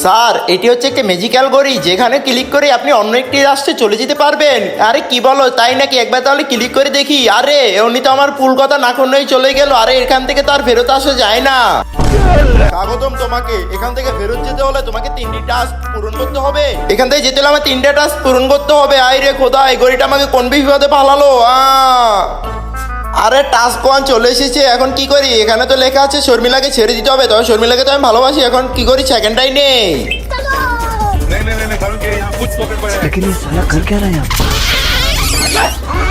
Sir এটি হচ্ছে একটা ম্যাজিক্যাল ঘড়ি, যেখানে ক্লিক করে আপনি অন্য একটি রাষ্ট্রে চলে যেতে পারবেন। আরে কি বলো, তাই নাকি? একবার তাহলে ক্লিক করে দেখি। আরে এমনি তো আমার পুল কথা না করলেই চলে গেল। আরে এখান থেকে তো আর ফেরত আসা যায় না। স্বাগতম তোমাকে। এখান থেকে ফেরত যেতে হলে তোমাকে 3টি টাস্ক পূরণ করতে হবে। এখান থেকে যেতে হলে আমার 3টা টাস্ক পূরণ করতে হবে। আই রে খোদা, এই ঘড়িটা আমাকে কোন বিপদে ফালালো। আরে টাস্ক 1 চলে এসেছে, এখন কি করি? এখানে তো লেখা আছে শর্মিলাকে ছেড়ে দিতে হবে, তবে শর্মিলাকে তো আমি ভালোবাসি। এখন কি করি? সেকেন্ডটাই নেই। नहीं करूँ कि यहाँ कुछ पकड़ पड़े। लेकिन ये साला कर क्या रहा है यहाँ पे?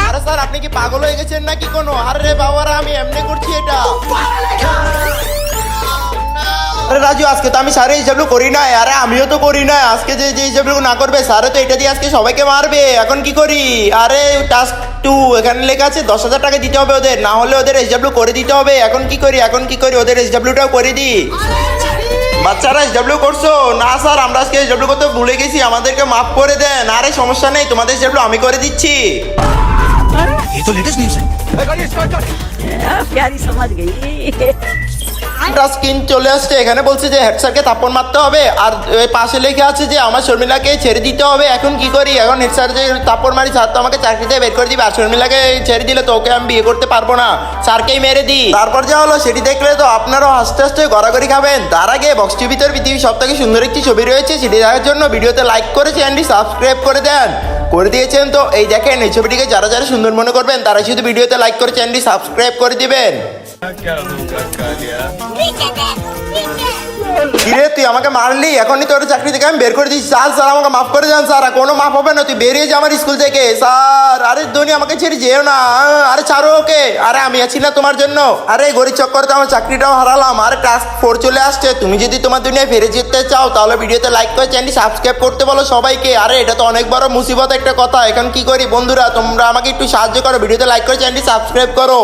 আরে স্যার আপনি কি পাগল হয়ে গেছেন নাকি কোনো? আরে বাবারা, আমি এমনি করছি এটা। আরে রাজু, আজকে তো আমি স্যারের হিসাবগুলো করি না। আরে আমিও তো করি না। আজকে যে যে হিসাবগুলো না করবে, স্যারে তো এটা দিয়ে আজকে সবাইকে মারবে। এখন কি করি? আরে টাস্ক 2 এখানে লেখা আছে 10,000 টাকা দিতে হবে ওদের, না হলে ওদের হিসাবগুলো করে দিতে হবে। এখন কি করি? ওদের হিসাবগুলোটাও করে দিই। বাচ্চারা এসডব্লিউ করছো? না স্যার, আমরা আজকে এসডব্লিউ করতে ভুলে গেছি, আমাদেরকে মাফ করে দেন। আরে সমস্যা নেই, তোমাদের এসডব্লিউ আমি করে দিচ্ছি। ये तो लेटेस्ट न्यूज़ है। प्यारी समझ गई। স্ক্রিন চলে আসছে, এখানে বলছে যে হেড স্যারকে থাপ্পড় মারতে হবে, আর ওই পাশে লেখা আছে যে আমার শর্মিলাকে ছেড়ে দিতে হবে। এখন কি করি? এখন হেড স্যার যে থাপ্পড় মারি, স্যার তো আমাকে চাকরিতে বের করে দিবে, আর শর্মিলাকে ছেড়ে দিলে তো ওকে আমি বিয়ে করতে পারবো না, স্যারকেই মেরে দিই। তারপর যা হলো সেটি দেখলে তো আপনারাও হাসতে হাসতে গড়াগড়ি খাবেন। তার আগে বক্স টিভিতে পৃথিবীর সব থেকে সুন্দর একটি ছবি রয়েছে, সেটি দেখার জন্য ভিডিওতে লাইক করে চ্যানেলটি সাবস্ক্রাইব করে দেন। করে দিয়েছেন তো? এই দেখেন, এই ছবিটিকে যারা যারা সুন্দর মনে করবেন তারা শুধু ভিডিওতে লাইক করে চ্যানেলটি সাবস্ক্রাইব করে দিবেন। क्या धोखा खा लिया। কিরে, তুই আমাকে মারলি, এখনই তোর চাকরি থেকে আমি বের করে দিচ্ছি। স্যার আমাকে মাফ করে দেন স্যার। কোনো মাফ হবে না, তুই বেরিয়ে যা আমার স্কুল থেকে স্যার। আরে ধনী, আমাকে ছেড়ে যেও না। আরে ছাড়ো ওকে। আরে আমি আছি না তোমার জন্য। আরে গরিব চক্করে তো আমার চাকরিটাও হারালাম। আরে টাস্ক 4 চলে আসছে। তুমি যদি তোমার দুনিয়ায় ফিরে যেতে চাও তাহলে ভিডিওতে লাইক করে চ্যানেলটি সাবস্ক্রাইব করতে বলো সবাইকে। আরে এটা তো অনেক বড় মুসিবত একটা কথা। এখন কি করি বন্ধুরা, তোমরা আমাকে একটু সাহায্য করো, ভিডিওতে লাইক করে চ্যানেলটি সাবস্ক্রাইব করো।